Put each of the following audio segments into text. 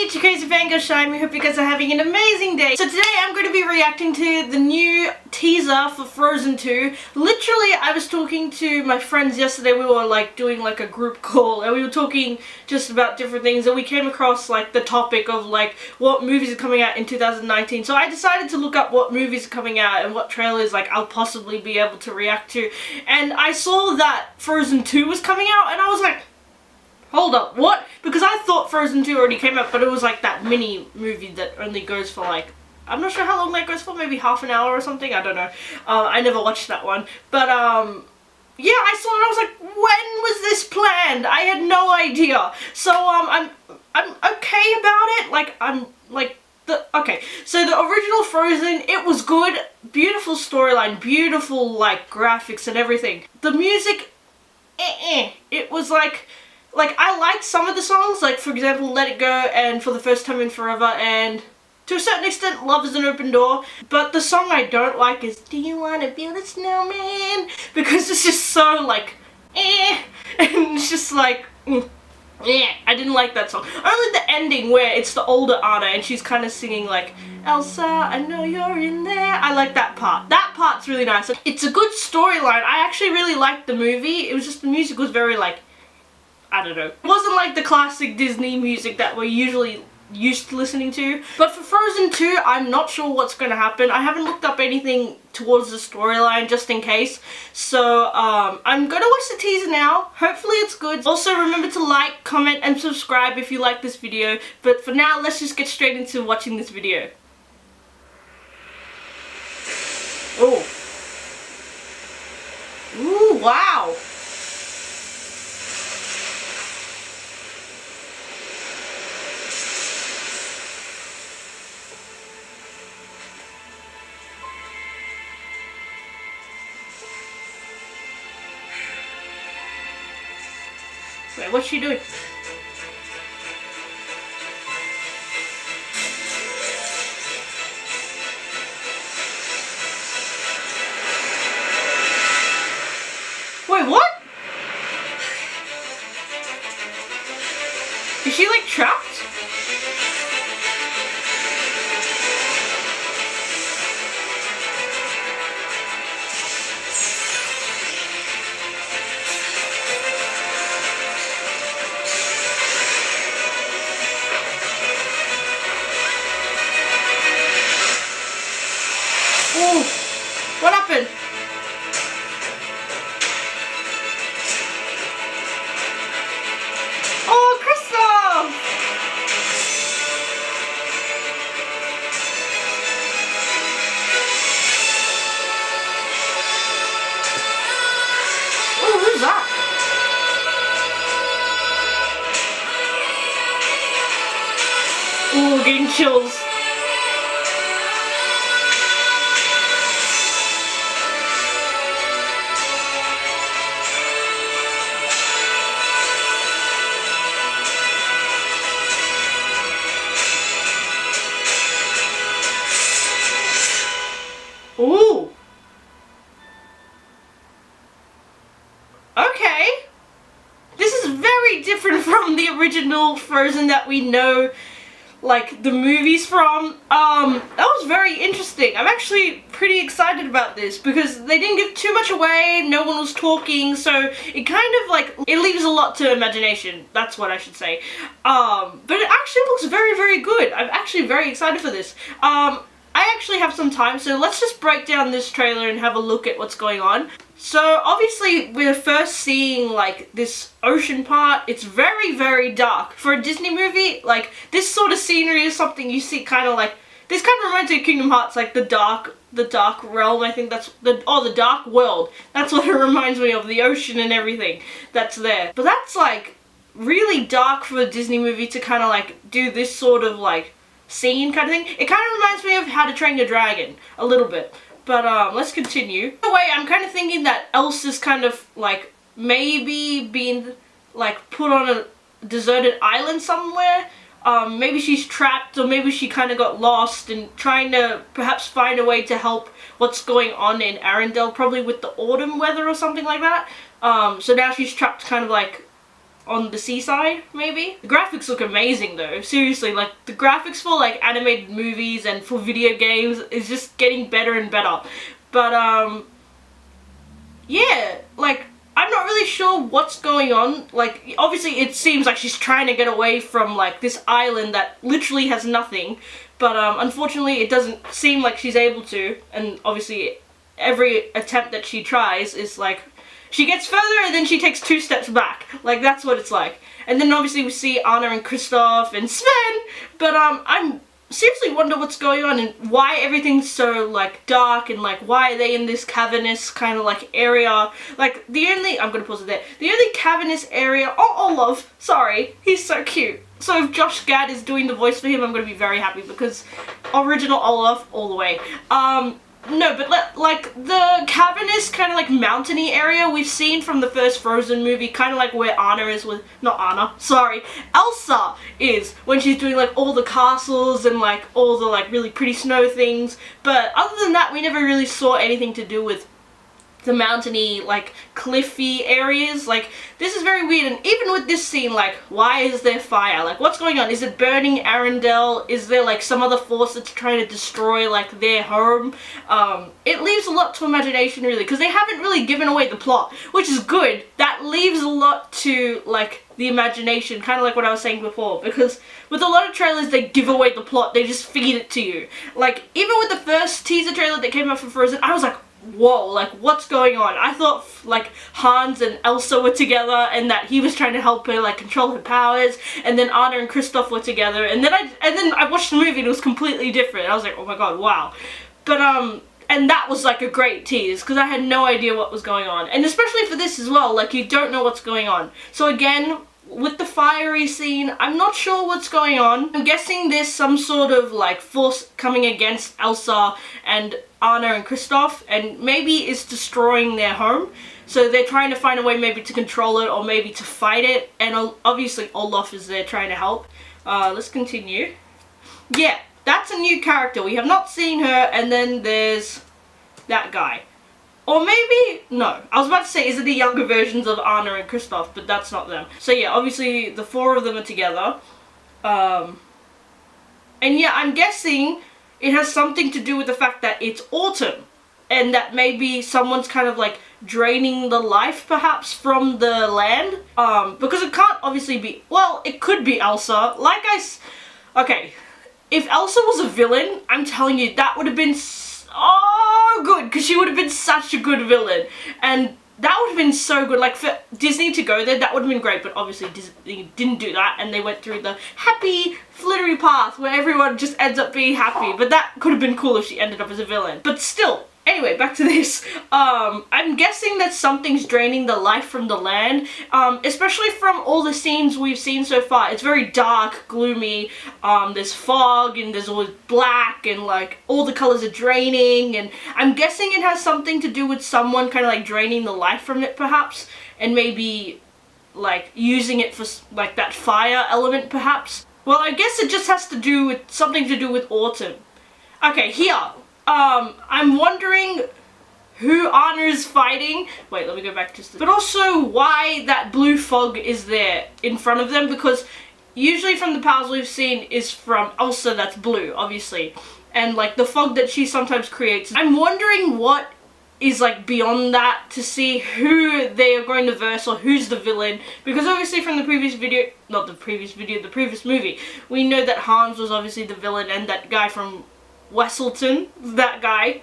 it's your crazy fangirl Shine. We hope you guys are having an amazing day. So today I'm going to be reacting to the new teaser for Frozen 2. Literally, I was talking to my friends yesterday. We were like doing like a group call and we were talking just about different things, and we came across like the topic of like what movies are coming out in 2019. So I decided to look up what movies are coming out and what trailers like I'll possibly be able to react to. And I saw that Frozen 2 was coming out and I was like, hold up, what? Because I thought Frozen 2 already came out, but it was like that mini movie that only goes for like, I'm not sure how long that goes for, maybe half an hour or something, I don't know. I never watched that one. But yeah, I saw it and I was like, when was this planned? I had no idea. So I'm okay about it. Like, I'm like, okay, so the original Frozen, it was good, beautiful storyline, beautiful like graphics and everything. The music, it was like I liked some of the songs, like for example Let It Go and For the First Time in Forever, and to a certain extent Love Is an Open Door, but the song I don't like is Do You Wanna Build a Snowman? Because it's just so like, and it's just like, I didn't like that song. Only the ending where it's the older Anna and she's kind of singing like, Elsa, I know you're in there. I like that part. That part's really nice. It's a good storyline. I actually really liked the movie. It was just the music was very like, I don't know. It wasn't like the classic Disney music that we're usually used to listening to. But for Frozen 2, I'm not sure what's going to happen. I haven't looked up anything towards the storyline just in case. So I'm going to watch the teaser now. Hopefully it's good. Also remember to like, comment and subscribe if you like this video. But for now, let's just get straight into watching this video. Oh. Ooh, wow. Wait, what's she doing? Wait, what? Is she like trapped? Ooh, what happened? Oh, Kristoff! Oh, who's that? Ooh, getting chills. Ooh. Okay. This is very different from the original Frozen that we know, like, the movies from. That was very interesting. I'm actually pretty excited about this because they didn't give too much away, no one was talking, so it kind of, like, it leaves a lot to imagination. That's what I should say. But it actually looks very, very good. I'm actually very excited for this. I actually have some time, so let's just break down this trailer and have a look at what's going on. So obviously we're first seeing like this ocean part. It's very, very dark. For a Disney movie, like this sort of scenery is something you see kind of like, this kind of reminds me of Kingdom Hearts, like the dark realm. I think that's the dark world. That's what it reminds me of, the ocean and everything that's there. But that's like really dark for a Disney movie to kind of like do this sort of like scene kind of thing. It kind of reminds me of How to Train Your Dragon a little bit. But let's continue. By the way, I'm kind of thinking that Elsa's kind of like maybe being like put on a deserted island somewhere. Maybe she's trapped, or maybe she kind of got lost and trying to perhaps find a way to help what's going on in Arendelle, probably with the autumn weather or something like that. So now she's trapped kind of like on the seaside, maybe. The graphics look amazing though, seriously, like the graphics for like animated movies and for video games is just getting better and better. But yeah, like I'm not really sure what's going on. Like obviously it seems like she's trying to get away from like this island that literally has nothing, but unfortunately it doesn't seem like she's able to, and obviously every attempt that she tries is like she gets further and then she takes 2 steps back. Like that's what it's like. And then obviously we see Anna and Kristoff and Sven, but I'm seriously wonder what's going on and why everything's so like dark, and like why are they in this cavernous kind of like area. Like the only, I'm gonna pause it there, the only cavernous area, oh Olaf, sorry, he's so cute. So if Josh Gad is doing the voice for him, I'm gonna be very happy because original Olaf all the way. No, but like the cavernous kind of like mountainy area we've seen from the first Frozen movie, kind of like where Anna is with, not Anna, sorry, Elsa is when she's doing like all the castles and like all the like really pretty snow things. But other than that, we never really saw anything to do with the mountainy, like cliffy areas. Like this is very weird, and even with this scene, like why is there fire? Like what's going on? Is it burning Arendelle? Is there like some other force that's trying to destroy like their home? It leaves a lot to imagination really, because they haven't really given away the plot, which is good. That leaves a lot to like the imagination, kind of like what I was saying before, because with a lot of trailers they give away the plot, they just feed it to you. Like even with the first teaser trailer that came out for Frozen, I was like, whoa, like what's going on? I thought like Hans and Elsa were together and that he was trying to help her like control her powers, and then Anna and Kristoff were together, and then I watched the movie and it was completely different. I was like, oh my god, wow. But and that was like a great tease because I had no idea what was going on, and especially for this as well, like you don't know what's going on. So again, with the fiery scene, I'm not sure what's going on. I'm guessing there's some sort of like force coming against Elsa and Anna and Kristoff, and maybe it's destroying their home. So they're trying to find a way maybe to control it or maybe to fight it, and obviously Olaf is there trying to help. Let's continue. Yeah, that's a new character. We have not seen her, and then there's that guy. Or maybe, no, I was about to say, is it the younger versions of Anna and Kristoff, but that's not them. So yeah, obviously the 4 of them are together. And yeah, I'm guessing it has something to do with the fact that it's autumn, and that maybe someone's kind of like draining the life perhaps from the land. Because it can't obviously be, well, it could be Elsa. Okay, if Elsa was a villain, I'm telling you, that would have been good, because she would have been such a good villain, and that would have been so good. Like for Disney to go there, that would have been great, but obviously Disney didn't do that, and they went through the happy flittery path where everyone just ends up being happy. But that could have been cool if she ended up as a villain, but still. Anyway, back to this. I'm guessing that something's draining the life from the land, especially from all the scenes we've seen so far. It's very dark, gloomy, there's fog, and there's always black, and like all the colors are draining, and I'm guessing it has something to do with someone kind of like draining the life from it perhaps, and maybe like using it for like that fire element perhaps. Well, I guess it just has to do with something to do with autumn. Okay, here. I'm wondering who Anna is fighting. Wait, let me go back just. But also why that blue fog is there in front of them, because usually from the powers we've seen is from Elsa, that's blue, obviously. And like the fog that she sometimes creates. I'm wondering what is like beyond that, to see who they are going to verse or who's the villain, because obviously from the previous video, not the previous video, the previous movie, we know that Hans was obviously the villain, and that guy from Wesselton, that guy,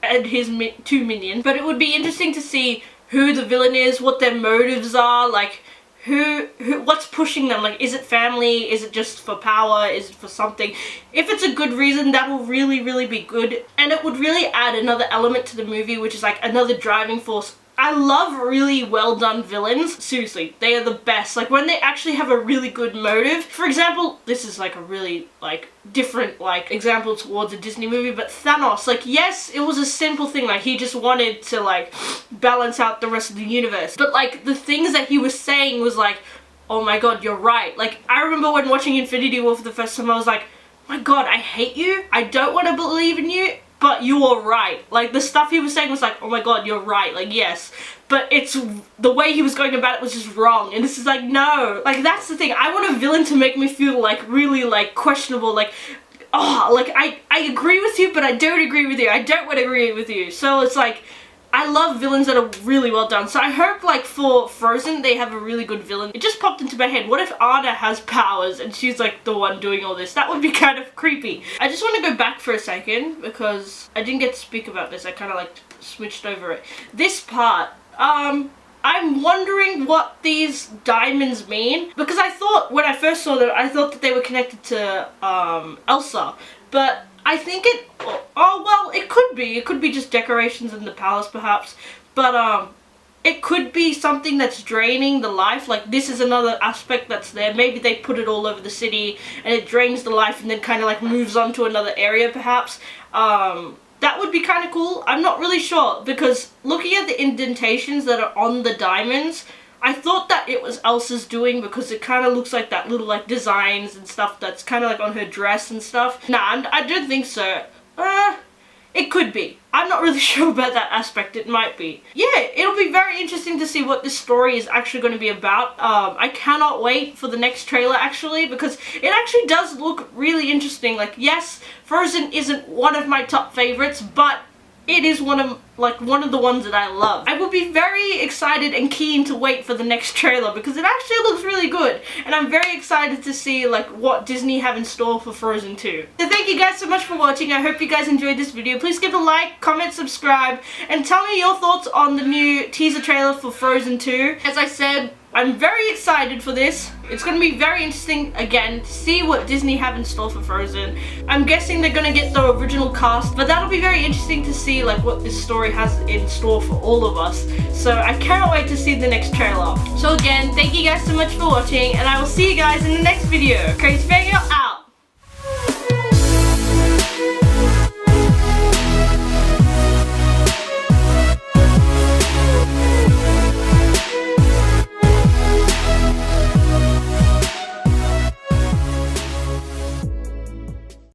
and his 2 minions. But it would be interesting to see who the villain is, what their motives are, like what's pushing them. Like, is it family? Is it just for power? Is it for something? If it's a good reason, that will really, really be good, and it would really add another element to the movie, which is like another driving force. I love really well done villains. Seriously, they are the best. Like when they actually have a really good motive. For example, this is like a really like different like example towards a Disney movie, but Thanos, like yes, it was a simple thing, like he just wanted to like balance out the rest of the universe. But like the things that he was saying was like, oh my god, you're right. Like I remember when watching Infinity War for the first time, I was like, my god, I hate you. I don't want to believe in you. but you were right. Like, the stuff he was saying was like, oh my god, you're right, like, yes. But it's, the way he was going about it was just wrong, and this is like, no. Like, that's the thing, I want a villain to make me feel, like, really, like, questionable, like, oh, like, I agree with you, but I don't agree with you, I don't want to agree with you. So it's like, I love villains that are really well done. So I hope, like, for Frozen, they have a really good villain. It just popped into my head, what if Anna has powers and she's, like, the one doing all this? That would be kind of creepy. I just want to go back for a second, because I didn't get to speak about this. I kind of, like, switched over it. This part, I'm wondering what these diamonds mean, because I thought, when I first saw them, I thought that they were connected to, Elsa, but I think it, oh well, it could be just decorations in the palace perhaps, but it could be something that's draining the life, like this is another aspect that's there. Maybe they put it all over the city and it drains the life and then kind of like moves on to another area perhaps. That would be kind of cool. I'm not really sure, because looking at the indentations that are on the diamonds, I thought that it was Elsa's doing, because it kind of looks like that little like designs and stuff that's kind of like on her dress and stuff. Nah, I don't think so. It could be. I'm not really sure about that aspect. It might be. Yeah, it'll be very interesting to see what this story is actually going to be about. I cannot wait for the next trailer actually, because it actually does look really interesting. Like, yes, Frozen isn't one of my top favorites, but it is one of the ones that I love. I will be very excited and keen to wait for the next trailer, because it actually looks really good, and I'm very excited to see like what Disney have in store for Frozen 2. So thank you guys so much for watching. I hope you guys enjoyed this video. Please give a like, comment, subscribe, and tell me your thoughts on the new teaser trailer for Frozen 2. As I said, I'm very excited for this. It's going to be very interesting, again, to see what Disney have in store for Frozen. I'm guessing they're going to get the original cast, but that'll be very interesting to see like what this story has in store for all of us. So I cannot wait to see the next trailer. So again, thank you guys so much for watching, and I will see you guys in the next video. Crazy Fangirl out!